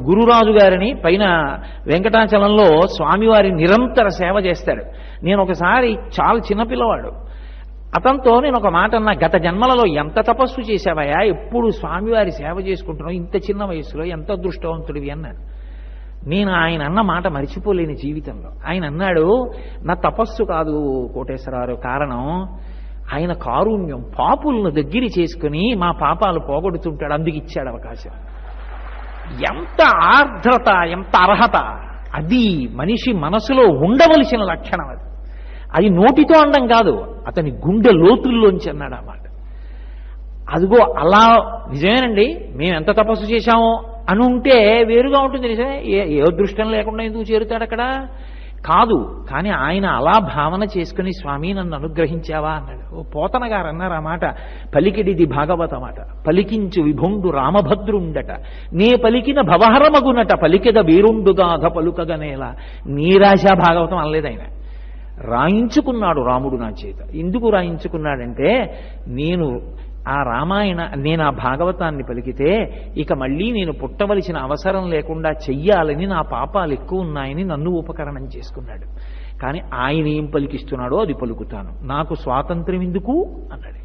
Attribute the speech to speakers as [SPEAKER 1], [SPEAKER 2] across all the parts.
[SPEAKER 1] గురురాజు గారిని పైన వెంకటాచలంలో స్వామివారి నిరంతర సేవ చేస్తాడు. నేను ఒకసారి చాలా చిన్నపిల్లవాడు, అతనితో నేను ఒక మాట అన్నా, గత జన్మలలో ఎంత తపస్సు చేశావయ్యా, ఎప్పుడు స్వామివారి సేవ చేసుకుంటున్నావు, ఇంత చిన్న వయసులో ఎంత అదృష్టవంతుడివి అన్నాడు. నేను ఆయన అన్న మాట మరిచిపోలేని జీవితంలో. ఆయన అన్నాడు, నా తపస్సు కాదు కోటేశ్వరరావు, కారణం ఆయన కారుణ్యం, పాపులను దగ్గర చేసుకుని మా పాపాలు పోగొడుతుంటాడు, అందుకు ఇచ్చాడు అవకాశం. ఎంత ఆర్ద్రత, ఎంత అర్హత, అది మనిషి మనసులో ఉండవలసిన లక్షణం. అది నోటితో అనడం కాదు, అతని గుండె లోతుల్లోంచి అన్నాడు ఆ మాట. అదిగో అలా నిజమేనండి, మేము ఎంత తపస్సు చేశామో అని ఉంటే వేరుగా ఉంటుంది. నిజమే, ఏ అదృష్టం లేకుండా ఎందుకు చేరుతాడు అక్కడ, కాదు. కానీ ఆయన అలా భావన చేసుకుని స్వామి నన్ను అనుగ్రహించావా అన్నాడు. ఓ పోతన గారు అన్నారు ఆ మాట, పలికిడిది భాగవతమాట, పలికించు విభుండు రామభద్రుండట, నే పలికిన భవహరమగునట, పలికెద వీరుండుగాధ పలుకగనేలా. నీరాశా భాగవతం అనలేదు ఆయన, రాయించుకున్నాడు రాముడు నా చేత. ఎందుకు రాయించుకున్నాడంటే, నేను ఆ భాగవతాన్ని పలికితే ఇక మళ్ళీ నేను పుట్టవలసిన అవసరం లేకుండా చెయ్యాలని, నా పాపాలు ఎక్కువ ఉన్నాయని నన్ను ఉపకరణం చేసుకున్నాడు. కానీ ఆయన ఏం పలికిస్తున్నాడో అది పలుకుతాను, నాకు స్వాతంత్ర్యం ఎందుకు అన్నాడు.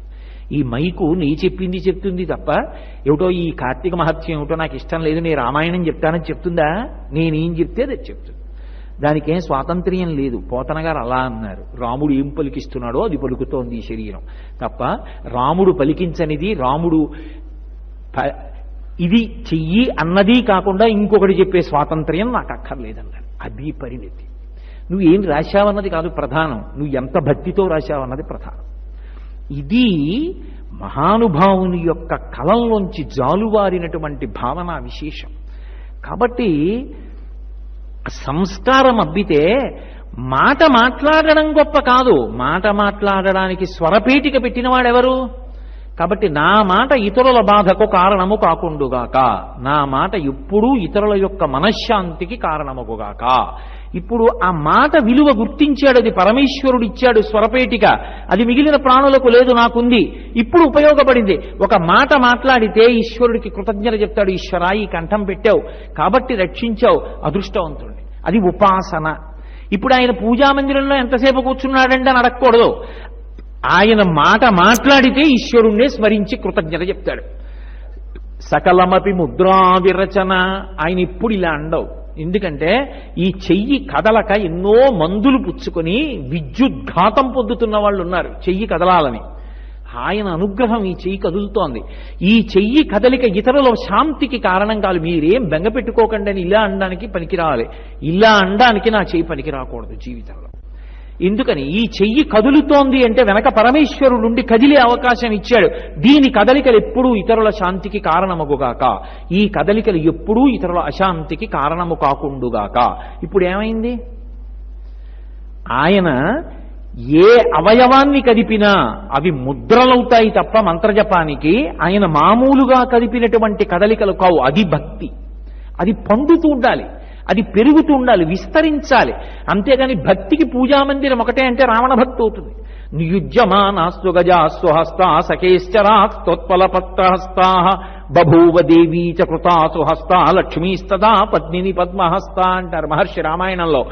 [SPEAKER 1] ఈ మైకు నీ చెప్పింది చెప్తుంది తప్ప, ఏమిటో ఈ కార్తీక మహత్యం ఏమిటో నాకు ఇష్టం లేదు, నేను రామాయణం చెప్తానని చెప్తుందా? నేనేం చెప్తే అది చెప్తుంది, దానికేం స్వాతంత్ర్యం లేదు. పోతన గారు అలా అన్నారు, రాముడు ఏం పలికిస్తున్నాడో అది పలుకుతోంది ఈ శరీరం తప్ప, రాముడు పలికించనిది, రాముడు ఇది చెయ్యి అన్నది కాకుండా ఇంకొకటి చెప్పే స్వాతంత్ర్యం నాకు అక్కర్లేదన్నారు. అది పరిణితి. నువ్వు ఏం రాశావన్నది కాదు ప్రధానం, నువ్వు ఎంత భక్తితో రాశావన్నది ప్రధానం. ఇది మహానుభావుని యొక్క కలంలోంచి జాలువారినటువంటి భావన విశేషం. కాబట్టి సంస్కారం అబ్బితే మాట మాట్లాడడం గొప్ప కాదు, మాట మాట్లాడడానికి స్వరపేటిక పెట్టినవాడెవరు? కాబట్టి నా మాట ఇతరుల బాధకు కారణము కాకుండుగాక, నా మాట ఎప్పుడూ ఇతరుల యొక్క మనశ్శాంతికి కారణముగాక. ఇప్పుడు ఆ మాట విలువ గుర్తించాడు, అది పరమేశ్వరుడు ఇచ్చాడు స్వరపేటిక, అది మిగిలిన ప్రాణులకు లేదు, నాకుంది, ఇప్పుడు ఉపయోగపడింది. ఒక మాట మాట్లాడితే ఈశ్వరుడికి కృతజ్ఞత చెప్తాడు, ఈశ్వరా ఈ కంఠం పెట్టావు కాబట్టి రక్షించావు, అదృష్టవంతుడిని. అది ఉపాసన. ఇప్పుడు ఆయన పూజామందిరంలో ఎంతసేపు కూర్చున్నాడంటే అని అడగకూడదు, ఆయన మాట మాట్లాడితే ఈశ్వరుణ్ణే స్మరించి కృతజ్ఞత చెప్తాడు. సకలమపి ముద్రా విరచన, ఆయన ఇప్పుడు ఇలా అండవు. ఎందుకంటే ఈ చెయ్యి కదలక ఎన్నో మందులు పుచ్చుకొని విద్యుద్ఘాతం పొందుతున్న వాళ్ళు ఉన్నారు చెయ్యి కదలాలని. ఆయన అనుగ్రహం ఈ చెయ్యి కదులుతోంది. ఈ చెయ్యి కదలిక ఇతరుల శాంతికి కారణం కాదు. మీరేం బెంగ పెట్టుకోకండి అని ఇలా అనడానికి పనికి రావాలి, ఇలా అనడానికి నా చెయ్యి పనికి రాకూడదు జీవితంలో. ఎందుకని ఈ చెయ్యి కదులుతోంది అంటే వెనక పరమేశ్వరుడు నుండి కదిలే అవకాశం ఇచ్చాడు. దీని కదలికలు ఎప్పుడూ ఇతరుల శాంతికి కారణమగుగాక, ఈ కదలికలు ఎప్పుడూ ఇతరుల అశాంతికి కారణము కాకుండుగాక. ఇప్పుడు ఏమైంది? ఆయన ఏ అవయవాన్ని కదిపినా అవి ముద్రలవుతాయి తప్ప మంత్రజపానికి ఆయన మామూలుగా కదిపినటువంటి కదలికలు కావు. అది భక్తి, అది పండుతూ ఉండాలి, అది పెరుగుతూ ఉండాలి, విస్తరించాలి. అంతేగాని భక్తికి పూజామందిరం ఒకటే అంటే రావణ భక్తి అవుతుంది. నియుజ్యమానాస్తు గజాస్సు హస్తా సఖేశ్చరాస్తోత్పలపత్రహస్తా బభూవ దేవీ చ కృతాసు హస్తా లక్ష్మీస్తదా పద్మిని పద్మహస్త అంటారు మహర్షి రామాయణంలో.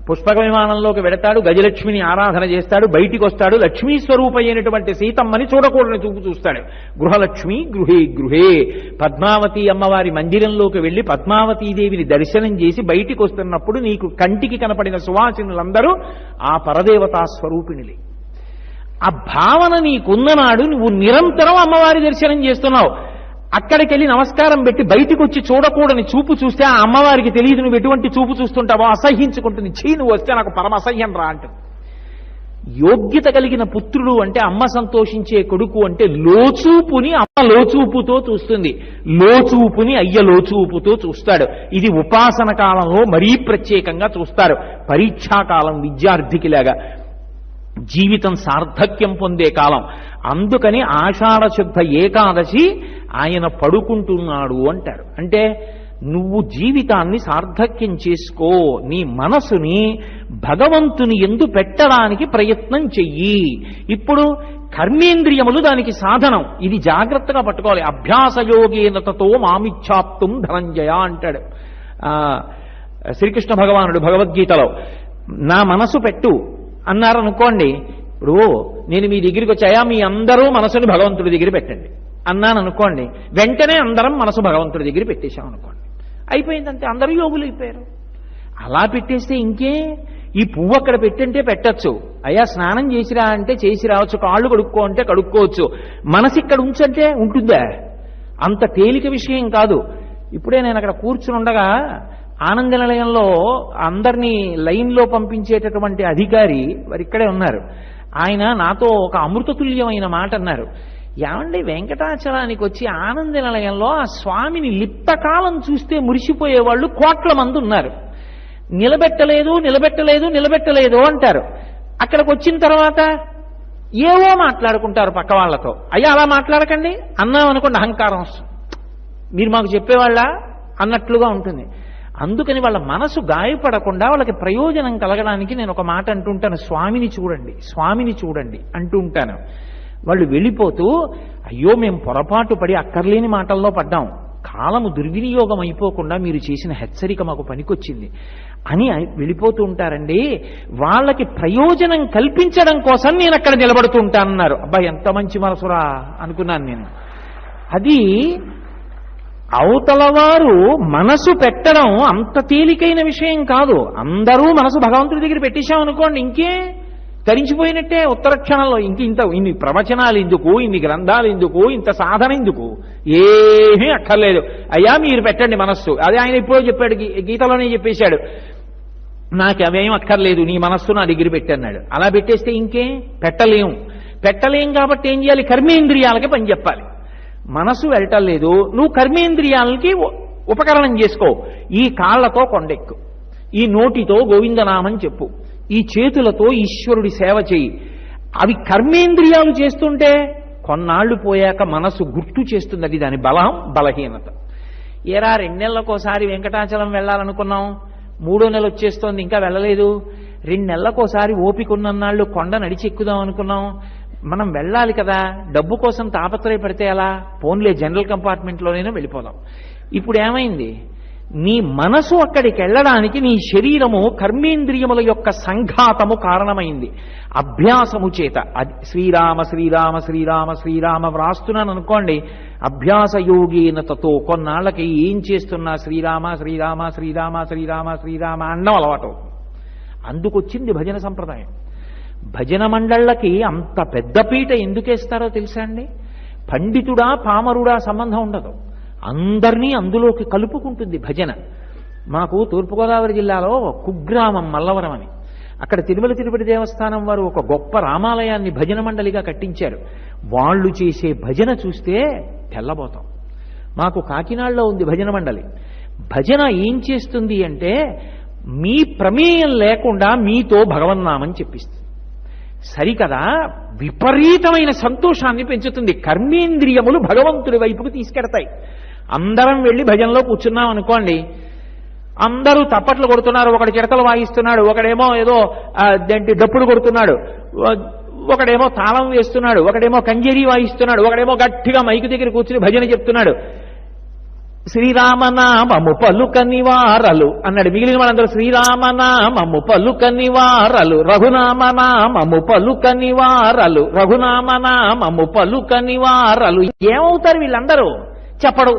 [SPEAKER 1] పుష్పక విమానంలోకి వెడతాడు, గజలక్ష్మిని ఆరాధన చేస్తాడు, బయటికి వస్తాడు, లక్ష్మీ స్వరూప అయినటువంటి సీతమ్మని చూడకూడని చూపు చూస్తాడు. గృహలక్ష్మి గృహే గృహే. పద్మావతి అమ్మవారి మందిరంలోకి వెళ్లి పద్మావతీదేవిని దర్శనం చేసి బయటికి వస్తున్నప్పుడు నీకు కంటికి కనపడిన సువాసినులందరూ ఆ పరదేవతా స్వరూపిణులే. ఆ భావన నీకున్ననాడు నువ్వు నిరంతరం అమ్మవారి దర్శనం చేస్తున్నావు. అక్కడికి వెళ్ళి నమస్కారం పెట్టి బయటికి వచ్చి చూడకూడని చూపు చూస్తే ఆ అమ్మవారికి తెలియదు నువ్వు ఎటువంటి చూపు చూస్తుంటావో, అసహ్యించుకుంటుంది. చీ నువ్వు వస్తే నాకు పరమ అసహ్యం రా అంటుంది. యోగ్యత కలిగిన పుత్రుడు అంటే అమ్మ సంతోషించే కొడుకు అంటే లోచూపుని అమ్మ లోచూపుతో చూస్తుంది, లోచూపుని అయ్య లోచూపుతో చూస్తాడు. ఇది ఉపాసన కాలంలో మరీ ప్రత్యేకంగా చూస్తారు. పరీక్షాకాలం విద్యార్థికి లాగా జీవితం సార్థక్యం పొందే కాలం. అందుకని ఆషాఢ శుద్ధ ఏకాదశి ఆయన పడుకుంటున్నాడు అంటారు. అంటే నువ్వు జీవితాన్ని సార్థక్యం చేసుకో, నీ మనసుని భగవంతుని యందు పెట్టడానికి ప్రయత్నం చెయ్యి. ఇప్పుడు కర్మేంద్రియములు దానికి సాధనం, ఇది జాగ్రత్తగా పట్టుకోవాలి. అభ్యాసయోగేన తతో మామిచ్ఛాప్తుం ధనంజయ అంటాడు. శ్రీకృష్ణ భగవానుడు భగవద్గీతలో నా మనసు పెట్టు అన్నారనుకోండి. ఇప్పుడు నేను మీ దగ్గరికి వచ్చాయా మీ అందరూ మనసుని భగవంతుడి దగ్గర పెట్టండి అన్నాను అనుకోండి, వెంటనే అందరం మనసు భగవంతుడి దగ్గర పెట్టేశాం అనుకోండి, అయిపోయిందంటే అందరూ యోగులు అయిపోయారు. అలా పెట్టేస్తే ఇంకే, ఈ పువ్వు అక్కడ పెట్టంటే పెట్టచ్చు, అయ్యా స్నానం చేసిరా అంటే చేసి రావచ్చు, కాళ్ళు కడుక్కో అంటే కడుక్కోవచ్చు, మనసు ఇక్కడ ఉంచంటే ఉంటుందా? అంత తేలిక విషయం కాదు. ఇప్పుడే నేను అక్కడ కూర్చుని ఉండగా ఆనంద నిలయంలో అందరినీ లైన్లో పంపించేటటువంటి అధికారి వారు ఇక్కడే ఉన్నారు. ఆయన నాతో ఒక అమృతతుల్యమైన మాట అన్నారు. ఏమండి, వెంకటాచలానికి వచ్చి ఆనంద నిలయంలో ఆ స్వామిని లిప్తకాలం చూస్తే మురిసిపోయేవాళ్ళు కోట్ల మంది ఉన్నారు. నిలబెట్టలేదు నిలబెట్టలేదు నిలబెట్టలేదు అంటారు. అక్కడికి వచ్చిన తర్వాత ఏవో మాట్లాడుకుంటారు పక్క వాళ్లతో. అయ్యా అలా మాట్లాడకండి అన్నాం అనుకోండి, అహంకారం వస్తుంది. మీరు మాకు చెప్పేవాళ్ళ అన్నట్లుగా ఉంటుంది. అందుకని వాళ్ళ మనసు గాయపడకుండా వాళ్ళకి ప్రయోజనం కలగడానికి నేను ఒక మాట అంటుంటాను, స్వామిని చూడండి స్వామిని చూడండి అంటూ ఉంటాను. వాళ్ళు వెళ్ళిపోతూ అయ్యో మేము పొరపాటు పడి అక్కర్లేని మాటల్లో పడ్డాం, కాలము దుర్వినియోగం అయిపోకుండా మీరు చేసిన హెచ్చరిక మాకు పనికొచ్చింది అని వెళ్ళిపోతూ ఉంటారండి. వాళ్ళకి ప్రయోజనం కల్పించడం కోసం నేను అక్కడ నిలబడుతూ ఉంటానన్నారు. అబ్బా ఎంత మంచి మనసురా అనుకున్నాను నేను. అది అవతల వారు మనసు పెట్టడం అంత తేలికైన విషయం కాదు. అందరూ మనసు భగవంతుడి దగ్గర పెట్టేశామనుకోండి, ఇంకే తరించిపోయినట్టే ఉత్తర క్షణంలో. ఇన్ని ప్రవచనాలు ఎందుకు, ఇన్ని గ్రంథాలు ఎందుకు, ఇంత సాధన ఎందుకు, ఏమీ అక్కర్లేదు. అయ్యా మీరు పెట్టండి మనస్సు. అదే ఆయన ఎప్పుడో చెప్పాడు, గీతలోనే చెప్పేశాడు, నాకు అవేం అక్కర్లేదు నీ మనస్సు నా దగ్గర పెట్టన్నాడు. అలా పెట్టేస్తే ఇంకే పెట్టలేం కాబట్టి ఏం చేయాలి, కర్మేంద్రియాలకి పని చెప్పాలి. మనసు వెళ్ళటం లేదు, నువ్వు కర్మేంద్రియాలకి ఉపకరణం చేసుకో. ఈ కాళ్లతో కొండెక్కు, ఈ నోటితో గోవిందనామం చెప్పు, ఈ చేతులతో ఈశ్వరుడి సేవ చేయి. అవి కర్మేంద్రియాలు చేస్తుంటే కొన్నాళ్లు పోయాక మనసు గుర్తు చేస్తుంది. అది దాని బలం బలహీనత. ఏరా 2 నెలలకోసారి వెంకటాచలం వెళ్ళాలనుకున్నాం, 3వ నెల వచ్చేస్తోంది ఇంకా వెళ్ళలేదు. 2 నెలలకోసారి ఓపిక ఉన్నన్నాళ్ళు కొండ నడిచి ఎక్కుదాం అనుకున్నాం, మనం వెళ్ళాలి కదా, డబ్బు కోసం తాపత్రయపడితే ఎలా, పోన్లే జనరల్ కంపార్ట్మెంట్లోనైనా వెళ్ళిపోదాం. ఇప్పుడు ఏమైంది, నీ మనసు అక్కడికి వెళ్ళడానికి నీ శరీరము కర్మేంద్రియముల యొక్క సంఘాతము కారణమైంది. అభ్యాసము చేత అది శ్రీరామ శ్రీరామ శ్రీరామ శ్రీరామ వ్రాస్తున్నాను అనుకోండి, అభ్యాస యోగీనతతో కొన్నాళ్ళకి ఏం చేస్తున్నా శ్రీరామ శ్రీరామ శ్రీరామ శ్రీరామ శ్రీరామ అన్నం అలవాటు. అందుకొచ్చింది భజన సంప్రదాయం. భజన మండళ్ళకి అంత పెద్ద పీట ఎందుకేస్తారో తెలుసా అండి? పండితుడా పామరుడా సంబంధం ఉండదు, అందరినీ అందులోకి కలుపుకుంటుంది భజన. మాకు తూర్పుగోదావరి జిల్లాలో కుగ్రామం మల్లవరం అని, అక్కడ తిరుమల తిరుపతి దేవస్థానం వారు ఒక గొప్ప రామాలయాన్ని భజన మండలిగా కట్టించారు. వాళ్ళు చేసే భజన చూస్తే తెల్లబోతాం. మాకు కాకినాడలో ఉంది భజన మండలి. భజన ఏం చేస్తుంది అంటే మీ ప్రమేయం లేకుండా మీతో భగవన్నామం చెప్పిస్తుంది. సరికదా, విపరీతమైన సంతోషాన్ని పెంచుతుంది. కర్మేంద్రియములు భగవంతుడి వైపుకు తీసుకెడతాయి. అందరం వెళ్ళి భజనలో కూర్చున్నాం అనుకోండి, అందరూ తప్పట్లు కొడుతున్నారు, ఒకటి చిడతలు వాయిస్తున్నాడు, ఒకడేమో ఏదో డప్పులు కొడుతున్నాడు, ఒకడేమో తాళం వేస్తున్నాడు, ఒకడేమో కంజరీ వాయిస్తున్నాడు, ఒకడేమో గట్టిగా మైకు దగ్గర కూర్చుని భజన చెప్తున్నాడు. శ్రీరామనామము పలుకనివారలు అన్నాడు. మిగిలిన వాళ్ళందరూ శ్రీరామనామము పలుకనివారలు, రఘునామనామము పలుకనివారలు, రఘునామనామము పలుకనివారలు. ఏమవుతారు వీళ్ళందరూ? చెప్పడు.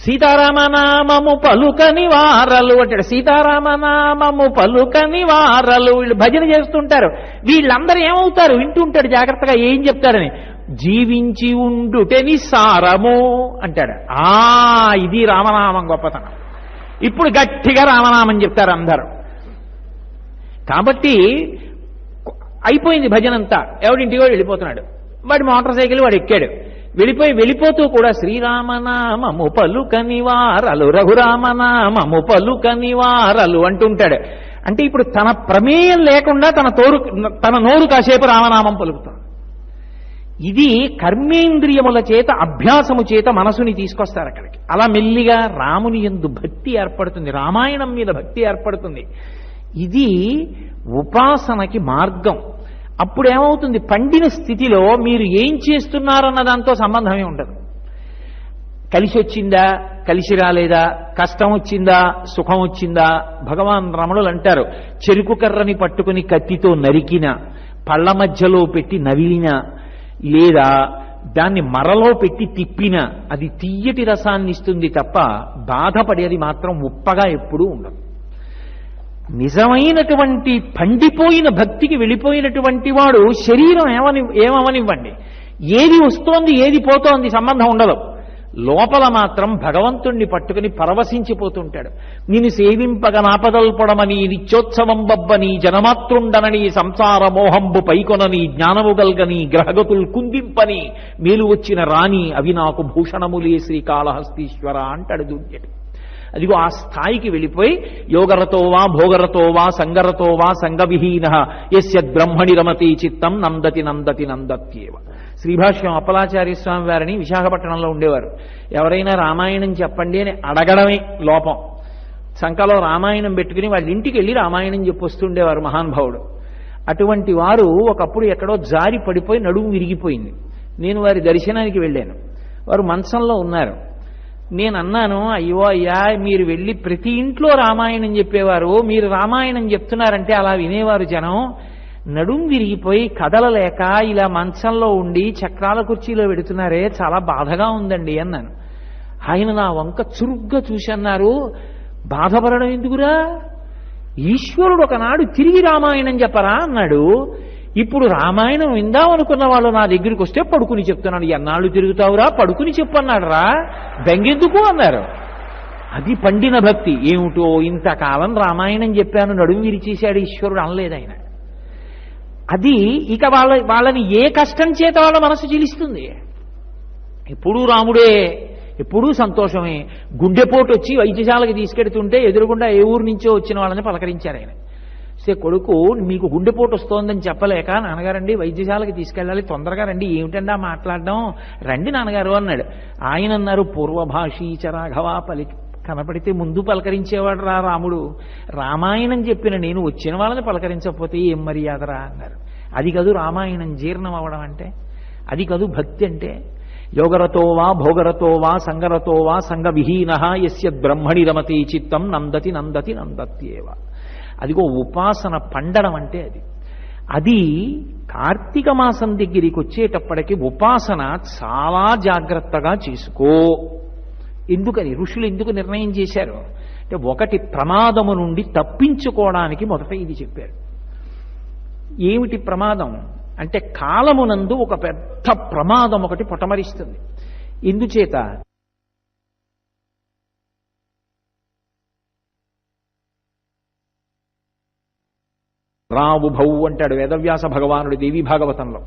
[SPEAKER 1] సీతారామనామము పలుకనివారలు అంటాడు. సీతారామనామము పలుకనివారలు. వీళ్ళు భజన చేస్తుంటారు. వీళ్ళందరూ ఏమవుతారు? వింటుంటాడు జాగ్రత్తగా ఏం చెప్తారని. జీవించి ఉండుటే నిస్సారము అంటాడు. ఇది రామనామం గొప్పతనం. ఇప్పుడు గట్టిగా రామనామం చెప్తారు అందరూ. కాబట్టి అయిపోయింది భజనంతా. ఎవడింటికో వెళ్ళిపోతున్నాడు, వాడి మోటార్ సైకిల్ వాడు ఎక్కాడు. వెళ్ళిపోతూ కూడా శ్రీరామనామము పలుకనివారలు, రఘురామనామము పలుకనివారలు అంటుంటాడు. అంటే ఇప్పుడు తన ప్రమేయం లేకుండా తన నోరు కాసేపు రామనామం పలుకుతాడు. ఇది కర్మేంద్రియముల చేత అభ్యాసము చేత మనసుని తీసుకొస్తారు అక్కడికి. అలా మెల్లిగా రాముని యందు భక్తి ఏర్పడుతుంది, రామాయణం మీద భక్తి ఏర్పడుతుంది. ఇది ఉపాసనకి మార్గం. అప్పుడు ఏమవుతుంది, పండిన స్థితిలో మీరు ఏం చేస్తున్నారన్న దాంతో సంబంధమే ఉండదు. కలిసి వచ్చిందా కలిసి రాలేదా, కష్టం వచ్చిందా సుఖం వచ్చిందా? భగవాన్ రమణులు అంటారు, చెరుకు కర్రని పట్టుకుని కత్తితో నరికిన, పళ్ళ మధ్యలో పెట్టి నవిలిన, లేదా దాన్ని మరలో పెట్టి తిప్పిన అది తీయటి రసాన్ని ఇస్తుంది తప్ప బాధపడేది మాత్రం ఉప్పగా ఎప్పుడూ ఉండదు. నిజమైనటువంటి పండిపోయిన భక్తికి వెళ్ళిపోయినటువంటి వాడు శరీరం ఏమవనివ్వండి, ఏది వస్తోంది ఏది పోతోంది సంబంధం ఉండదు. లోపల మాత్రం భగవంతుణ్ణి పట్టుకుని పరవశించిపోతుంటాడు. నిన్ను సేవింపగ నాపదల్పడమని నిత్యోత్సవం బబ్బని జనమాతృండనని సంసార మోహంబు పైకొనని జ్ఞానము గల్గని గ్రహగతులు కుందింపని మేలు వచ్చిన రాణి అవి నాకు భూషణములే శ్రీకాళహస్తీశ్వర అంటాడు దుర్జటి. అదిగో ఆ స్థాయికి వెళ్ళిపోయి యోగరతో వా భోగరతో వా సంగరతో వా సంగవిహీన యస్యద్బ్రహ్మణి రమతి చిత్తం నందతి నందతి నందత్యేవ. శ్రీభాష్యం అప్పలాచార్య స్వామి వారిని విశాఖపట్నంలో ఉండేవారు. ఎవరైనా రామాయణం చెప్పండి అని అడగడమే లోపం. సంకలో రామాయణం పెట్టుకుని వాళ్ళ ఇంటికి వెళ్ళి రామాయణం చెప్పొస్తుండేవారు మహానుభావుడు. అటువంటి వారు ఒకప్పుడు ఎక్కడో జారి పడిపోయి నడుము విరిగిపోయింది. నేను వారి దర్శనానికి వెళ్ళాను. వారు మంచంలో ఉన్నారు. నేను అన్నాను, అయ్యో అయ్యా మీరు వెళ్ళి ప్రతి ఇంట్లో రామాయణం చెప్పేవారు, మీరు రామాయణం చెప్తున్నారంటే అలా వినేవారు జనం, నడుం విరిగిపోయి కదలలేక ఇలా మంచంలో ఉండి చక్రాల కుర్చీలో పెడుతున్నారే, చాలా బాధగా ఉందండి అన్నాను. ఆయన నా వంక చురుగ్గా చూసి అన్నారు, బాధపడడం ఎందుకురా, ఈశ్వరుడు ఒకనాడు తిరిగి రామాయణం చెప్పరా అన్నాడు. ఇప్పుడు రామాయణం విందామనుకున్న వాళ్ళు నా దగ్గరికి వస్తే పడుకుని చెప్తున్నాడు. ఎన్నాళ్ళు తిరుగుతావురా, పడుకుని చెప్పు అన్నాడు రా, బెంగెందుకు అన్నారు. అది పండిన భక్తి. ఏమిటో ఇంతకాలం రామాయణం చెప్పాను నడుము విరిచేశాడు ఈశ్వరుడు అనలేదు ఆయన. అది ఇక వాళ్ళని ఏ కష్టం చేత వాళ్ళ మనసు చిలిస్తుంది. ఎప్పుడూ రాముడే, ఎప్పుడూ సంతోషమే. గుండెపోటు వచ్చి వైద్యశాలకి తీసుకెడుతుంటే ఎదురుగుండా ఏ ఊరు నుంచో వచ్చిన వాళ్ళని పలకరించారు ఆయన. కొడుకు మీకు గుండెపోటు వస్తోందని చెప్పలేక, నాన్నగారండి వైద్యశాలకి తీసుకెళ్ళాలి, తొందరగా రండి, ఏమిటండి మాట్లాడడం, రండి నాన్నగారు అన్నాడు. ఆయన అన్నారు, పూర్వభాషీచ రాఘవ పలికి కనపడితే ముందు పలకరించేవాడు రా రాముడు, రామాయణం చెప్పిన నేను వచ్చిన వాళ్ళని పలకరించకపోతే ఏం మర్యాదరా అన్నారు. అది కాదు రామాయణం జీర్ణం అవడం అంటే, అది కాదు భక్తి అంటే. యోగరతో వా భోగరతో వా సంగరతో వా సంగవిహీన యస్యద్బ్రహ్మణి రమతి చిత్తం నందతి నందతి నందత్యేవ. అదిగో ఉపాసన పండడం అంటే అది. అది కార్తీక మాసం దగ్గరికి వచ్చేటప్పటికి ఉపాసన చాలా జాగ్రత్తగా చేసుకో. ఎందుకని ఋషులు ఎందుకు నిర్ణయం చేశారు అంటే, ఒకటి ప్రమాదము నుండి తప్పించుకోవడానికి మొదట ఇది చెప్పారు. ఏమిటి ప్రమాదం అంటే, కాలమునందు ఒక పెద్ద ప్రమాదం ఒకటి పొటమరిస్తుంది. ఎందుచేత రావుభౌ అంటాడు వేదవ్యాస భగవానుడు దేవీ భాగవతంలో.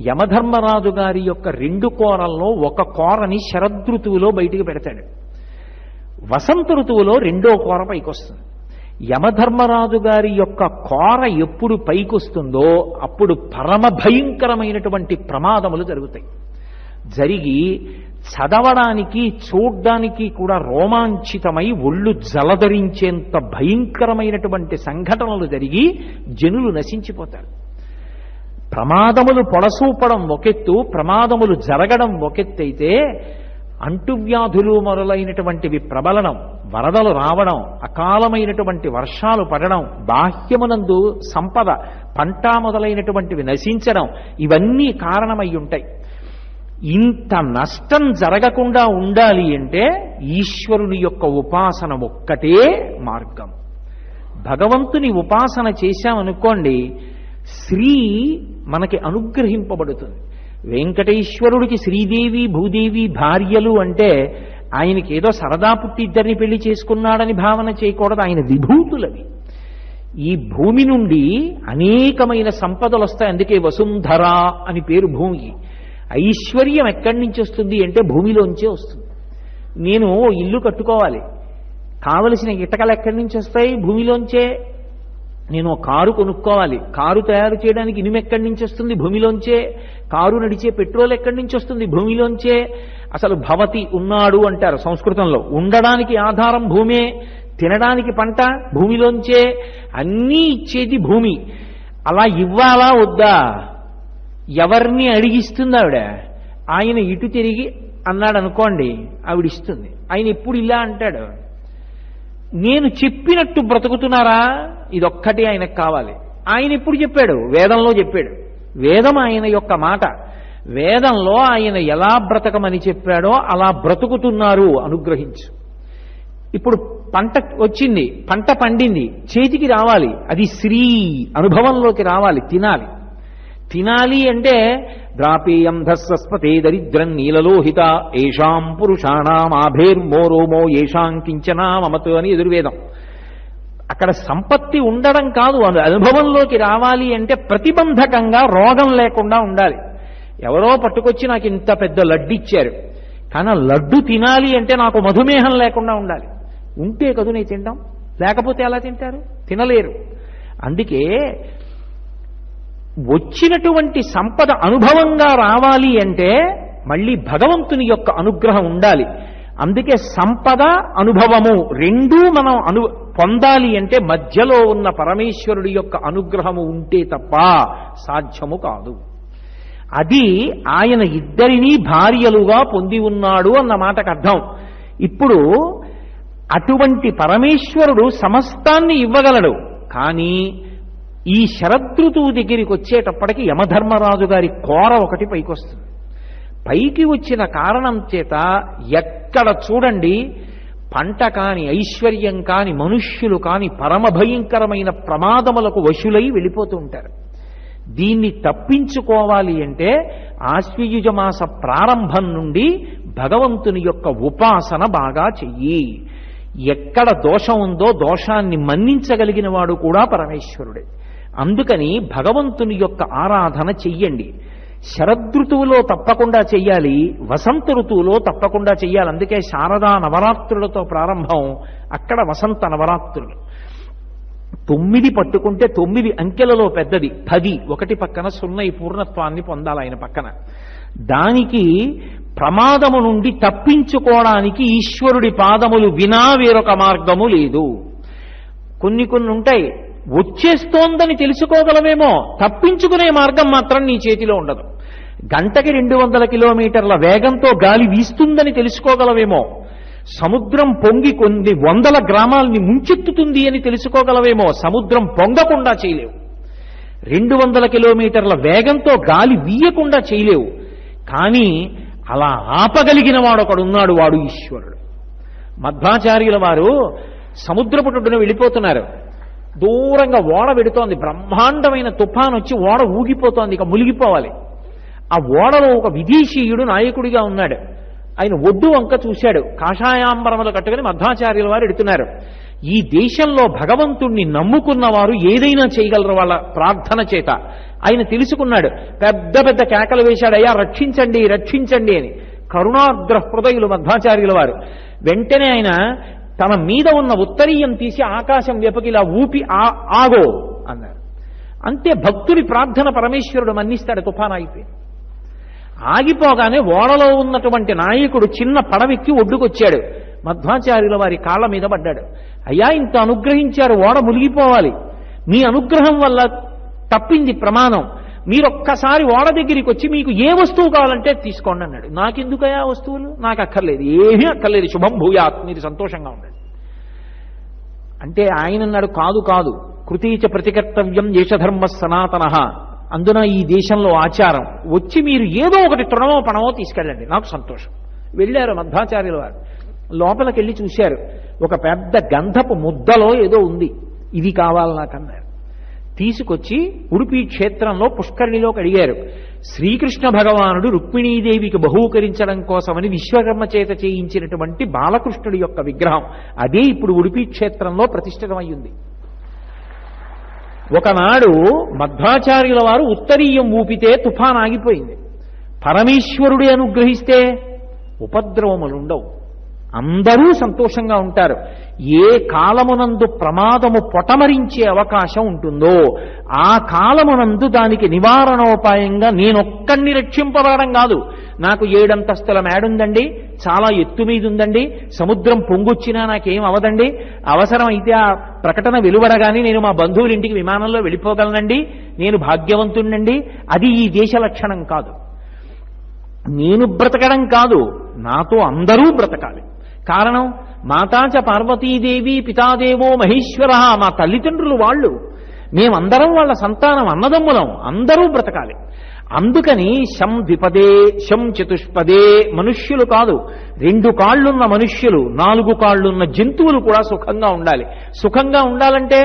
[SPEAKER 1] యమధర్మరాజు గారి యొక్క 2 కోరల్లో ఒక కోరని శరదృతువులో బయటికి పెడతాడు. వసంత ఋతువులో 2వ కోర పైకొస్తుంది. యమధర్మరాజు గారి యొక్క కోర ఎప్పుడు పైకొస్తుందో అప్పుడు పరమ భయంకరమైనటువంటి ప్రమాదములు జరుగుతాయి. జరిగి చదవడానికి చూడ్డానికి కూడా రోమాంచితమై ఒళ్ళు జలధరించేంత భయంకరమైనటువంటి సంఘటనలు జరిగి జనులు నశించిపోతారు. ప్రమాదములు పొడసూపడం ఒకెత్తు, ప్రమాదములు జరగడం ఒకెత్తైతే అంటువ్యాధులు మొదలైనటువంటివి ప్రబలడం, వరదలు రావడం, అకాలమైనటువంటి వర్షాలు పడడం, బాహ్యమునందు సంపద పంట మొదలైనటువంటివి నశించడం, ఇవన్నీ కారణమై ఉంటాయి. ఇంత నష్టం జరగకుండా ఉండాలి అంటే ఈశ్వరుని యొక్క ఉపాసన ఒక్కటే మార్గం. భగవంతుని ఉపాసన చేశామనుకోండి, శ్రీ మనకి అనుగ్రహింపబడుతుంది. వెంకటేశ్వరుడికి శ్రీదేవి భూదేవి భార్యలు అంటే ఆయనకి ఏదో సరదా పుట్టి ఇద్దరిని పెళ్లి చేసుకున్నాడని భావన చేయకూడదు. ఆయన విభూతులవి. ఈ భూమి నుండి అనేకమైన సంపదలు వస్తాయి. అందుకే వసుంధర అని పేరు భూమికి. ఐశ్వర్యం ఎక్కడి నుంచి వస్తుంది అంటే భూమిలోంచే వస్తుంది. నేను ఇల్లు కట్టుకోవాలి, కావలసిన ఇటకలు ఎక్కడి నుంచి వస్తాయి? భూమిలోంచే. నేను కారు కొనుక్కోవాలి, కారు తయారు చేయడానికి ఇనుము ఎక్కడి నుంచి వస్తుంది? భూమిలోంచే. కారు నడిచే పెట్రోల్ ఎక్కడి నుంచి వస్తుంది? భూమిలోంచే. అసలు భవతి ఉన్నాడు అంటారు సంస్కృతంలో. ఉండడానికి ఆధారం భూమే, తినడానికి పంట భూమిలోంచే. అన్నీ ఇచ్చేది భూమి. అలా ఇవ్వాలా వద్దా? ఎవరిని అడిగిస్తుంది ఆవిడ? ఆయన ఇటు తిరిగి అన్నాడు అనుకోండి, ఆవిడ ఇస్తుంది. ఆయన ఎప్పుడు ఇలా అంటాడు, నేను చెప్పినట్టు బ్రతుకుతున్నారా, ఇదొక్కటి ఆయనకు కావాలి. ఆయన ఎప్పుడు చెప్పాడు, వేదంలో చెప్పాడు. వేదం ఆయన యొక్క మాట. వేదంలో ఆయన ఎలా బ్రతకమని చెప్పాడో అలా బ్రతుకుతున్నారు, అనుగ్రహించు. ఇప్పుడు పంట వచ్చింది, పంట పండింది, చేతికి రావాలి, అది శ్రీ అనుభవంలోకి రావాలి, తినాలి. తినాలి అంటే ద్రాపేయం ధస్వస్పతే దరిద్రం నీలలోహిత ఏషాం పురుషాణం ఆభేర్మోరోమో ఏషాం కించనా మమతు అని ఎదుర్వేదం. అక్కడ సంపత్తి ఉండడం కాదు, అనుభవంలోకి రావాలి అంటే ప్రతిబంధకంగా రోగం లేకుండా ఉండాలి. ఎవరో పట్టుకొచ్చి నాకు ఇంత పెద్ద లడ్డు ఇచ్చారు, కానీ లడ్డు తినాలి అంటే నాకు మధుమేహం లేకుండా ఉండాలి. ఉంటే కదూ నేను తింటాం, లేకపోతే ఎలా తింటారు, తినలేరు. అందుకే వచ్చినటువంటి సంపద అనుభవంగా రావాలి అంటే మళ్ళీ భగవంతుని యొక్క అనుగ్రహం ఉండాలి. అందుకే సంపద అనుభవము రెండూ మనం పొందాలి అంటే మధ్యలో ఉన్న పరమేశ్వరుడి యొక్క అనుగ్రహము ఉంటే తప్ప సాధ్యము కాదు. అది ఆయన ఇద్దరినీ భార్యలుగా పొంది ఉన్నాడు అన్న మాటకు అర్థం. ఇప్పుడు అటువంటి పరమేశ్వరుడు సమస్తాన్ని ఇవ్వగలడు. కానీ ఈ శరదృతువు దగ్గరికి వచ్చేటప్పటికి యమధర్మరాజు గారి కోర ఒకటి పైకొస్తుంది. పైకి వచ్చిన కారణం చేత ఎక్కడ చూడండి పంట కాని, ఐశ్వర్యం కాని, మనుష్యులు కాని పరమ భయంకరమైన ప్రమాదములకు వశులై వెళ్ళిపోతూ ఉంటారు. దీన్ని తప్పించుకోవాలి అంటే ఆశ్వయుజ మాస ప్రారంభం నుండి భగవంతుని యొక్క ఉపాసన బాగా చెయ్యి. ఎక్కడ దోషం ఉందో దోషాన్ని మన్నించగలిగిన వాడు కూడా పరమేశ్వరుడే. అందుకని భగవంతుని యొక్క ఆరాధన చెయ్యండి. శరదృతువులో తప్పకుండా చెయ్యాలి, వసంత ఋతువులో తప్పకుండా చెయ్యాలి. అందుకే శారదా నవరాత్రులతో ప్రారంభం, అక్కడ వసంత నవరాత్రులు. 9 పట్టుకుంటే 9 అంకెలలో పెద్దది 10, ఒకటి పక్కన 0 పూర్ణత్వాన్ని పొందాలి ఆయన పక్కన. దానికి ప్రమాదము నుండి తప్పించుకోవడానికి ఈశ్వరుడి పాదములు వినా వేరొక మార్గము లేదు. కొన్ని ఉంటాయి, వచ్చేస్తోందని తెలుసుకోగలవేమో, తప్పించుకునే మార్గం మాత్రం నీ చేతిలో ఉండదు. గంటకి 200 కిలోమీటర్ల వేగంతో గాలి వీస్తుందని తెలుసుకోగలవేమో, సముద్రం పొంగి కొన్ని 100 గ్రామాల్ని ముంచెత్తుతుంది అని తెలుసుకోగలవేమో, సముద్రం పొంగకుండా చేయలేవు. 200 కిలోమీటర్ల వేగంతో గాలి వీయకుండా చేయలేవు. కానీ అలా ఆపగలిగిన వాడు ఒకడున్నాడు, వాడు ఈశ్వరుడు. మధ్వాచార్యుల వారు సముద్రపుటుడున వెళ్ళిపోతున్నారు. దూరంగా ఓడ వెడుతోంది, బ్రహ్మాండమైన తుఫాన్ వచ్చి ఓడ ఊగిపోతోంది, ఇక మునిగిపోవాలి. ఆ ఓడలో ఒక విదేశీయుడు నాయకుడిగా ఉన్నాడు. ఆయన ఒడ్డు వంక చూశాడు. కాషాయాంబరములు కట్టుకుని మధ్వాచార్యుల వారు ఎడుతున్నారు. ఈ దేశంలో భగవంతుణ్ణి నమ్ముకున్న వారు ఏదైనా చేయగలరు వాళ్ళ ప్రార్థన చేత. ఆయన తెలుసుకున్నాడు. పెద్ద పెద్ద కేకలు వేశాడు, అయ్యా రక్షించండి రక్షించండి అని. కరుణాగ్ర హృదయులు మధ్వాచార్యుల వారు. వెంటనే ఆయన తన మీద ఉన్న ఉత్తరీయం తీసి ఆకాశం వెపకి ఇలా ఊపి ఆగో అన్నారు. అంతే, భక్తుడి ప్రార్థన పరమేశ్వరుడు మన్నిస్తాడు. తుఫాన్ అయిపోయింది. ఆగిపోగానే ఓడలో ఉన్నటువంటి నాయకుడు చిన్న పడవెక్కి ఒడ్డుకొచ్చాడు. మధ్వాచార్యుల వారి కాళ్ళ మీద పడ్డాడు. అయ్యా, ఇంత అనుగ్రహించారు, ఓడ మునిగిపోవాలి, మీ అనుగ్రహం వల్ల తప్పింది ప్రమాదం, మీరొక్కసారి ఓడ దగ్గరికి వచ్చి మీకు ఏ వస్తువు కావాలంటే తీసుకోండి అన్నాడు. నాకెందుకయా వస్తువులు, నాకు అక్కర్లేదు, ఏమీ అక్కర్లేదు, శుభం భూయాత్, మీరు సంతోషంగా ఉండండి అంటే ఆయన అన్నాడు, కాదు కాదు, కృతీచ ప్రతికర్తవ్యం దేశధర్మ సనాతన, అందున ఈ దేశంలో ఆచారం, వచ్చి మీరు ఏదో ఒకటి తృణమో పణమో తీసుకెళ్ళండి, నాకు సంతోషం. వెళ్ళారు మధ్వాచార్యుల వారు. లోపలికి వెళ్ళి చూశారు, ఒక పెద్ద గంధపు ముద్దలో ఏదో ఉంది, ఇది కావాలి నాకన్నారు. తీసుకొచ్చి ఉడుపి క్షేత్రంలో పుష్కరిణిలోకి అడిగారు. శ్రీకృష్ణ భగవానుడు రుక్మిణీదేవికి బహూకరించడం కోసమని విశ్వకర్మ చేత చేయించినటువంటి బాలకృష్ణుడి యొక్క విగ్రహం, అదే ఇప్పుడు ఉడుపి క్షేత్రంలో ప్రతిష్ఠితమయ్యింది. ఒకనాడు మధ్వాచార్యుల వారు ఉత్తరీయం ఊపితే తుఫాన్ ఆగిపోయింది. పరమేశ్వరుడే అనుగ్రహిస్తే ఉపద్రవములుండవు, అందరూ సంతోషంగా ఉంటారు. ఏ కాలమునందు ప్రమాదము పొటమరించే అవకాశం ఉంటుందో ఆ కాలమునందు దానికి నివారణోపాయంగా నేనొక్కడిని రక్షింపబడడం కాదు, నాకు 7 అంతస్తుల మేడుందండి, చాలా ఎత్తు మీద ఉందండి, సముద్రం పొంగొచ్చినా నాకేం అవదండి, అవసరం అయితే ఆ ప్రకటన వెలువడగానే నేను మా బంధువుల ఇంటికి విమానంలో వెళ్ళిపోగలనండి, నేను భాగ్యవంతుణ్ణండి, అది ఈ దేశ లక్షణం కాదు. నేను బ్రతకడం కాదు, నాతో అందరూ బ్రతకాలి. కారణం, మాతాచ పార్వతీదేవి పితాదేవో మహేశ్వర, మా తల్లిదండ్రులు వాళ్ళు, మేమందరం వాళ్ళ సంతానం, అన్నదమ్ములం, అందరూ బ్రతకాలి. అందుకని శం ద్విపదే శం చతుష్పదే, మనుష్యులు కాదు, 2 కాళ్లున్న మనుష్యులు, 4 కాళ్లున్న జంతువులు కూడా సుఖంగా ఉండాలి. సుఖంగా ఉండాలంటే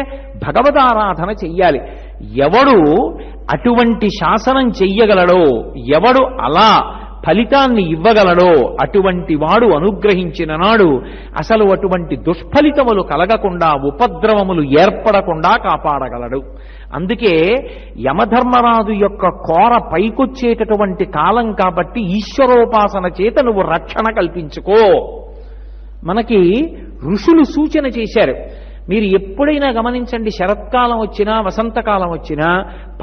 [SPEAKER 1] భగవదారాధన చెయ్యాలి. ఎవడు అటువంటి శాసనం చెయ్యగలడో, ఎవడు అలా ఫలితాన్ని ఇవ్వగలడో అటువంటి వాడు అనుగ్రహించిన నాడు అసలు అటువంటి దుష్ఫలితములు కలగకుండా, ఉపద్రవములు ఏర్పడకుండా కాపాడగలడు. అందుకే యమధర్మరాజు యొక్క కోర పైకొచ్చేటటువంటి కాలం కాబట్టి ఈశ్వరోపాసన చేత నువ్వు రక్షణ కల్పించుకో. మనకి ఋషులు సూచన చేశారు. మీరు ఎప్పుడైనా గమనించండి, శరత్కాలం వచ్చినా వసంతకాలం వచ్చినా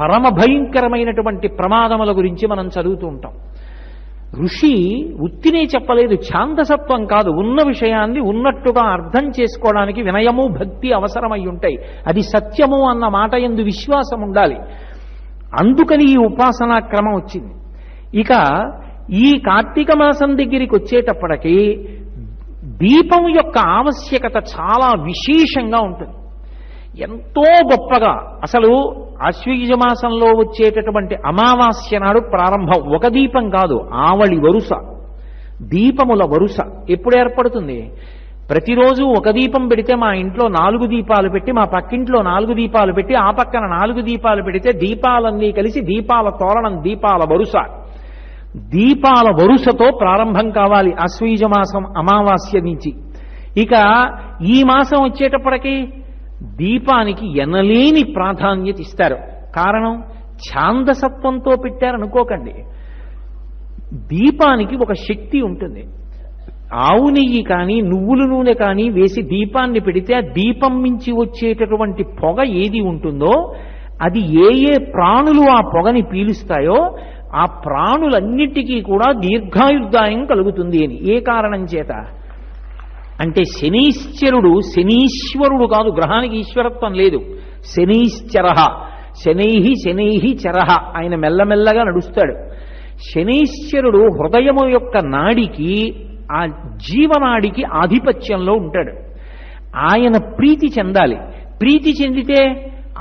[SPEAKER 1] పరమ భయంకరమైనటువంటి ప్రమాదముల గురించి మనం చదువుతూ ఉంటాం. ఋషి ఉత్తినే చెప్పలేదు, ఛాందసత్వం కాదు, ఉన్న విషయాన్ని ఉన్నట్టుగా అర్థం చేసుకోవడానికి వినయము భక్తి అవసరమై ఉంటాయి. అది సత్యము అన్న మాట యందు విశ్వాసం ఉండాలి. అందుకని ఈ ఉపాసనా క్రమం వచ్చింది. ఇక ఈ కార్తీక మాసం దగ్గరికి వచ్చేటప్పటికి దీపం యొక్క ఆవశ్యకత చాలా విశేషంగా ఉంటుంది. ఎంతో గొప్పగా అసలు ఆశ్వయుజ మాసంలో వచ్చేటటువంటి అమావాస్య నాడు ప్రారంభం. ఒక దీపం కాదు, ఆవళి వరుస, దీపముల వరుస ఎప్పుడు ఏర్పడుతుంది? ప్రతిరోజు ఒక దీపం పెడితే మా ఇంట్లో 4 దీపాలు పెట్టి, మా పక్కింట్లో 4 దీపాలు పెట్టి, ఆ పక్కన 4 దీపాలు పెడితే దీపాలన్నీ కలిసి దీపాల తోరణం, దీపాల వరుస. దీపాల వరుసతో ప్రారంభం కావాలి ఆశ్వయుజ మాసం అమావాస్య నుంచి. ఇక ఈ మాసం వచ్చేటప్పటికి దీపానికి ఎనలేని ప్రాధాన్యత ఇస్తారు. కారణం, ఛాందసత్వంతో పెట్టారనుకోకండి. దీపానికి ఒక శక్తి ఉంటుంది. ఆవు నెయ్యి కానీ నువ్వుల నూనె కానీ వేసి దీపాన్ని పెడితే ఆ దీపం నుంచి వచ్చేటటువంటి పొగ ఏది ఉంటుందో అది ఏ ఏ ప్రాణులు ఆ పొగని పీలుస్తాయో ఆ ప్రాణులన్నిటికీ కూడా దీర్ఘాయుర్దాయం కలుగుతుంది అని. ఏ కారణం చేత అంటే శనీశ్వరుడు, శనీశ్వరుడు కాదు, గ్రహానికి ఈశ్వరత్వం లేదు. శనీశ్చర, శనైహి శనైహి చరహ, ఆయన మెల్లమెల్లగా నడుస్తాడు. శనీశ్వరుడు హృదయము యొక్క నాడికి, ఆ జీవనాడికి ఆధిపత్యంలో ఉంటాడు. ఆయన ప్రీతి చెందాలి. ప్రీతి చెందితే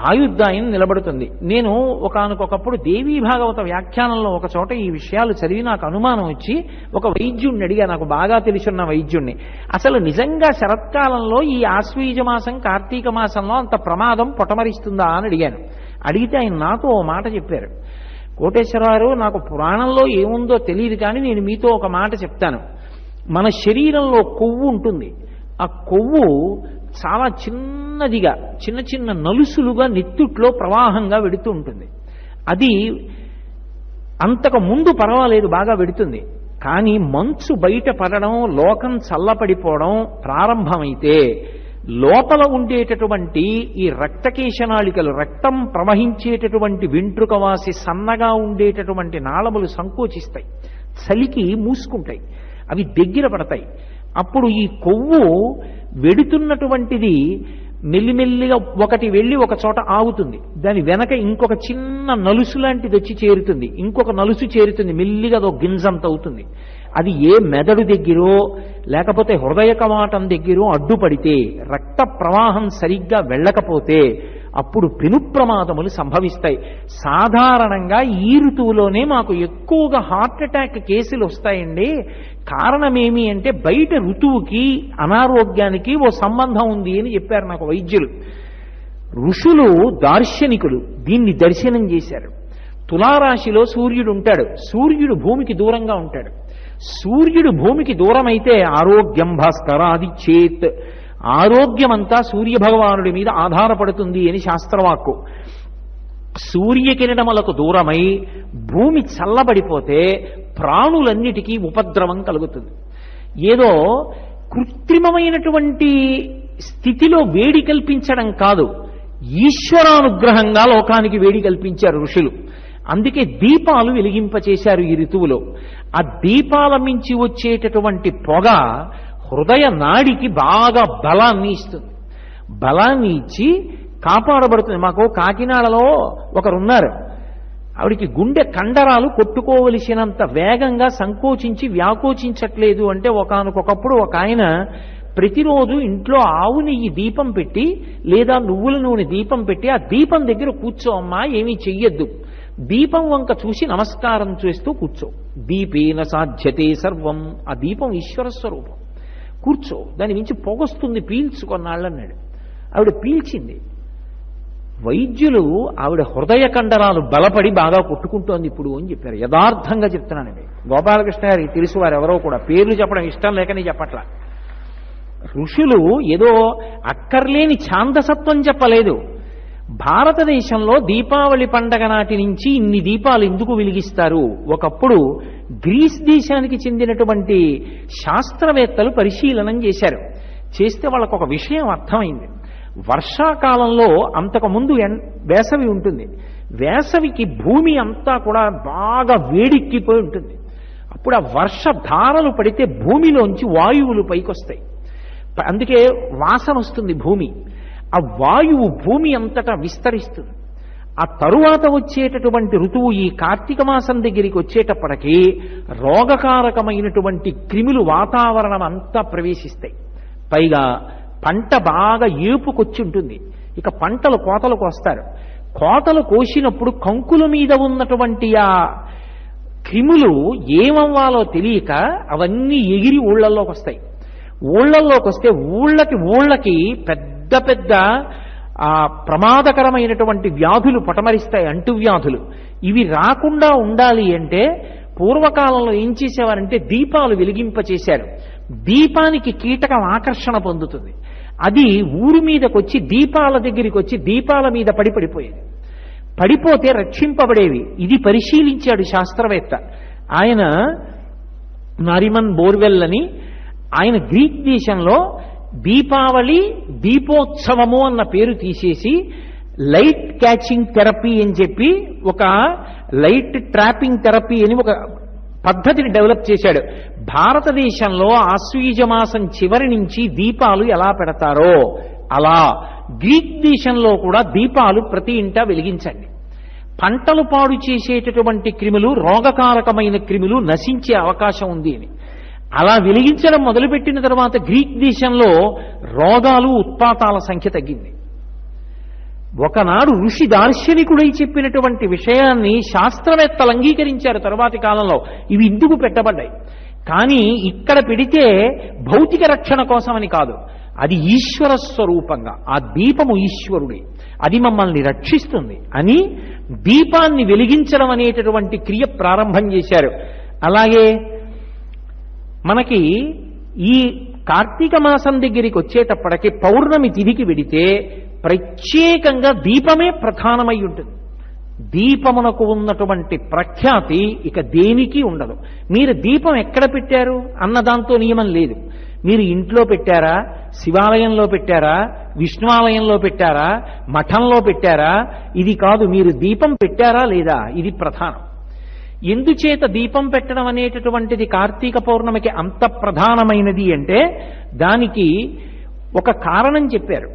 [SPEAKER 1] ఆయుర్దాయం నిలబడుతుంది. నేను ఒకానొకప్పుడు దేవీ భాగవత వ్యాఖ్యానంలో ఒక చోట ఈ విషయాలు చదివి నాకు అనుమానం వచ్చి ఒక వైద్యుణ్ణి అడిగా, నాకు బాగా తెలుసున్న వైద్యుణ్ణి, అసలు నిజంగా శరత్కాలంలో ఈ ఆశ్వయుజ మాసం కార్తీక మాసంలో అంత ప్రమాదం పొటమరిస్తుందా అని అడిగాను. అడిగితే ఆయన నాతో ఓ మాట చెప్పారు. కోటేశ్వరరావు, నాకు పురాణంలో ఏముందో తెలియదు కానీ నేను మీతో ఒక మాట చెప్తాను. మన శరీరంలో కొవ్వు ఉంటుంది. ఆ కొవ్వు చాలా చిన్నదిగా, చిన్న చిన్న నలుసులుగా నెత్తుట్లో ప్రవాహంగా వెడుతూ ఉంటుంది. అది అంతకు ముందు పర్వాలేదు, బాగా వెడుతుంది. కానీ మంచు బయట పడడం, లోకం చల్లపడిపోవడం ప్రారంభమైతే లోపల ఉండేటటువంటి ఈ రక్తకేశనాళికలు, రక్తం ప్రవహించేటటువంటి వెంట్రుకవాసి సన్నగా ఉండేటటువంటి నాళములు సంకోచిస్తాయి, చలికి మూసుకుంటాయి, అవి దగ్గర పడతాయి. అప్పుడు ఈ కొవ్వు వెడుతున్నటువంటిది మెల్లిమెల్లిగా ఒకటి వెళ్ళి ఒక చోట ఆగుతుంది. దాని వెనక ఇంకొక చిన్న నలుసు లాంటిది వచ్చి చేరుతుంది, ఇంకొక నలుసు చేరుతుంది, మెల్లిగా అదో గింజంత అవుతుంది. అది ఏ మెదడు దగ్గరో లేకపోతే హృదయ కవాటం దగ్గరో అడ్డుపడితే, రక్త ప్రవాహం సరిగ్గా వెళ్ళకపోతే అప్పుడు పెను ప్రమాదములు సంభవిస్తాయి. సాధారణంగా ఈ ఋతువులోనే మాకు ఎక్కువగా హార్ట్ అటాక్ కేసులు వస్తాయండి. కారణమేమి అంటే బయట ఋతువుకి అనారోగ్యానికి ఓ సంబంధం ఉంది అని చెప్పారు నాకు వైద్యులు. ఋషులు, దార్శనికులు దీన్ని దర్శనం చేశారు. తులారాశిలో సూర్యుడు ఉంటాడు. సూర్యుడు భూమికి దూరంగా ఉంటాడు. సూర్యుడు భూమికి దూరమైతే ఆరోగ్యం భాస్కరాది చేత్, ఆరోగ్యమంతా సూర్యభగవానుడి మీద ఆధారపడుతుంది అని శాస్త్రవాక్కు. సూర్యకిరణములకు దూరమై భూమి చల్లబడిపోతే ప్రాణులన్నిటికీ ఉపద్రవం కలుగుతుంది. ఏదో కృత్రిమమైనటువంటి స్థితిలో వేడి కల్పించడం కాదు, ఈశ్వరానుగ్రహంగా లోకానికి వేడి కల్పించారు ఋషులు. అందుకే దీపాలు వెలిగింపచేశారు ఈ ఋతువులో. ఆ దీపాల మించి వచ్చేటటువంటి పొగ హృదయ నాడికి బాగా బలాన్ని ఇస్తుంది. బలాన్ని ఇచ్చి కాపాడబడుతుంది. మాకు కాకినాడలో ఒకరున్నారు, ఆవిడికి గుండె కండరాలు కొట్టుకోవలసినంత వేగంగా సంకోచించి వ్యాకోచించట్లేదు. అంటే ఒకానొకప్పుడు ఒక ఆయన ప్రతిరోజు ఇంట్లో ఆవు నెయ్యి దీపం పెట్టి లేదా నువ్వుల నూనె దీపం పెట్టి ఆ దీపం దగ్గర కూర్చో అమ్మా, ఏమీ చెయ్యొద్దు, దీపం వంక చూసి నమస్కారం చేస్తూ కూర్చో, దీపేన సాధ్యతే సర్వం, ఆ దీపం ఈశ్వర స్వరూపం, కూర్చో, దాని మించి పొగొస్తుంది, పీల్చుకొన్నాళ్ళన్నాడు. ఆవిడ పీల్చింది. వైద్యులు ఆవిడ హృదయ కండరాలు బలపడి బాగా కొట్టుకుంటోంది ఇప్పుడు అని చెప్పారు. యథార్థంగా చెప్తున్నానండి. గోపాలకృష్ణ గారికి తెలుసు, వారు ఎవరో కూడా పేర్లు చెప్పడం ఇష్టం లేకని చెప్పట్లా. ఋషులు ఏదో అక్కర్లేని ఛాందసత్వం చెప్పలేదు. భారతదేశంలో దీపావళి పండగ నాటి నుంచి ఇన్ని దీపాలు ఎందుకు వెలిగిస్తారు? ఒకప్పుడు గ్రీస్ దేశానికి చెందినటువంటి శాస్త్రవేత్తలు పరిశీలనం చేశారు. చేస్తే వాళ్ళకు ఒక విషయం అర్థమైంది. వర్షాకాలంలో అంతకుముందు వేసవి ఉంటుంది. వేసవికి భూమి అంతా కూడా బాగా వేడెక్కిపోయి ఉంటుంది. అప్పుడు ఆ వర్షధారలు పడితే భూమిలోంచి వాయువులు పైకొస్తాయి. అందుకే వాసన వస్తుంది భూమి. ఆ వాయువు భూమి అంతటా విస్తరిస్తుంది. ఆ తరువాత వచ్చేటటువంటి ఋతువు ఈ కార్తీక మాసం దగ్గరికి వచ్చేటప్పటికీ రోగకారకమైనటువంటి క్రిములు వాతావరణం అంతా ప్రవేశిస్తాయి. పైగా పంట బాగా ఏపుకొచ్చి ఉంటుంది. ఇక పంటలు కోతలకు వస్తారు. కోతలు కోసినప్పుడు కంకుల మీద ఉన్నటువంటి ఆ క్రిములు ఏమవ్వాలో తెలియక అవన్నీ ఎగిరి ఊళ్ళల్లోకి వస్తాయి. ఊళ్ళల్లోకి వస్తే ఊళ్ళకి పెద్ద పెద్ద ప్రమాదకరమైనటువంటి వ్యాధులు పటమరిస్తాయి, అంటువ్యాధులు. ఇవి రాకుండా ఉండాలి అంటే పూర్వకాలంలో ఏం చేసేవారంటే దీపాలు వెలిగింపచేశారు. దీపానికి కీటకం ఆకర్షణ పొందుతుంది. అది ఊరి మీదకి వచ్చి దీపాల దగ్గరికి వచ్చి దీపాల మీద పడిపోయేది. పడిపోతే రక్షింపబడేవి. ఇది పరిశీలించాడు శాస్త్రవేత్త. ఆయన నారిమన్ బోర్వెల్ అని, ఆయన గ్రీక్ దేశంలో దీపావళి దీపోత్సవము అన్న పేరు తీసేసి లైట్ క్యాచింగ్ థెరపీ అని చెప్పి ఒక లైట్ ట్రాపింగ్ థెరపీ అని ఒక పద్ధతిని డెవలప్ చేశాడు. భారతదేశంలో ఆశ్వీజ మాసం చివరి నుంచి దీపాలు ఎలా పెడతారో అలా గ్రీక్ దేశంలో కూడా దీపాలు ప్రతి ఇంటా వెలిగించండి. పంటలు పాడు చేసేటటువంటి క్రిములు, రోగకారకమైన క్రిములు నశించే అవకాశం ఉంది అని అలా వెలిగించడం మొదలుపెట్టిన తర్వాత గ్రీక్ దేశంలో రోగాలు, ఉత్పాతాల సంఖ్య తగ్గింది. ఒకనాడు ఋషి దార్శనికుడై చెప్పినటువంటి విషయాన్ని శాస్త్రవేత్తలు అంగీకరించారు తరువాతి కాలంలో. ఇవి ఇందుకు పెట్టబడ్డాయి. కానీ ఇక్కడ పెడితే భౌతిక రక్షణ కోసమని కాదు, అది ఈశ్వర స్వరూపంగా, ఆ దీపము ఈశ్వరుడే, అది మమ్మల్ని రక్షిస్తుంది అని దీపాన్ని వెలిగించడం అనేటటువంటి క్రియ ప్రారంభం చేశారు. అలాగే మనకి ఈ కార్తీక మాసం దగ్గరికి వచ్చేటప్పటికి పౌర్ణమి తిథికి వెడితే ప్రత్యేకంగా దీపమే ప్రధానమై ఉంటుంది. దీపమునకు ఉన్నటువంటి ప్రఖ్యాతి ఇక దేనికి ఉండదు. మీరు దీపం ఎక్కడ పెట్టారు అన్న దాంతో నియమం లేదు. మీరు ఇంట్లో పెట్టారా, శివాలయంలో పెట్టారా, విష్ణువాలయంలో పెట్టారా, మఠంలో పెట్టారా, ఇది కాదు. మీరు దీపం పెట్టారా లేదా, ఇది ప్రధానం. ఎందుచేత దీపం పెట్టడం అనేటటువంటిది కార్తీక పౌర్ణమికి అంత ప్రధానమైనది అంటే దానికి ఒక కారణం చెప్పారు.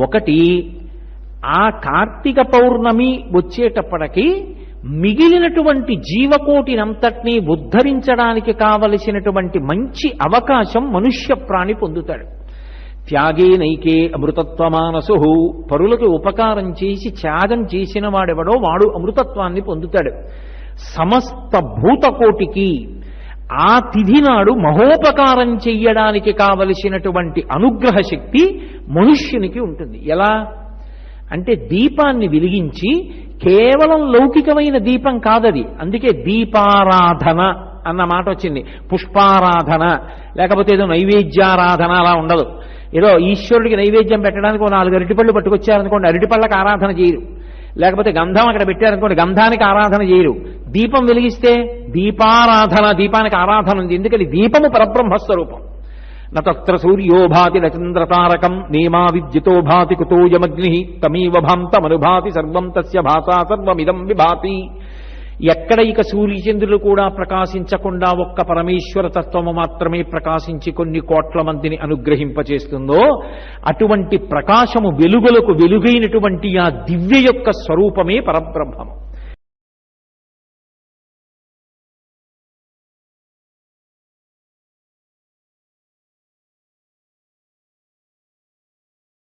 [SPEAKER 1] ఒకటి, ఆ కార్తీక పౌర్ణమి వచ్చేటప్పటికి మిగిలినటువంటి జీవకోటినంతటినీ ఉద్ధరించడానికి కావలసినటువంటి మంచి అవకాశం మనుష్య ప్రాణి పొందుతాడు. త్యాగే నైకే అమృతత్వమానసు, పరులకు ఉపకారం చేసి త్యాగం చేసిన వాడెవడో వాడు అమృతత్వాన్ని పొందుతాడు. సమస్త భూతకోటికి ఆ తిథి నాడు మహోపకారం చెయ్యడానికి కావలసినటువంటి అనుగ్రహ శక్తి మనుష్యునికి ఉంటుంది. ఎలా అంటే దీపాన్ని వెలిగించి, కేవలం లౌకికమైన దీపం కాదది, అందుకే దీపారాధన అన్న మాట వచ్చింది. పుష్పారాధన లేకపోతే ఏదో నైవేద్యారాధన అలా ఉండదు. ఏదో ఈశ్వరుడికి నైవేద్యం పెట్టడానికి 4 అరటిపళ్ళు పట్టుకొచ్చారనుకోండి, అరటిపళ్ళకి ఆరాధన చేయరు. లేకపోతే గంధం అక్కడ పెట్టారనుకోండి, గంధానికి ఆరాధన చేయరు. దీపం వెలిగిస్తే దీపారాధన, దీపానికి ఆరాధన ఉంది. ఎందుకని దీపము పరబ్రహ్మస్వరూపం. నత్ర సూర్యో భాతి నచంద్రతారకం నేమా విద్యుతో భాతి కుతోయమగ్ని తమీవ భాంతమనుభాతి సర్వం తస్య భాసా సర్వమిదం విభాతి. ఎక్కడ ఇక సూర్యచంద్రులు కూడా ప్రకాశించకుండా ఒక్క పరమేశ్వర తత్వము మాత్రమే ప్రకాశించి కొన్ని కోట్ల మందిని అనుగ్రహింపచేస్తుందో అటువంటి ప్రకాశము వెలుగులకు వెలుగైనటువంటి ఆ దివ్య యొక్క స్వరూపమే పరబ్రహ్మము.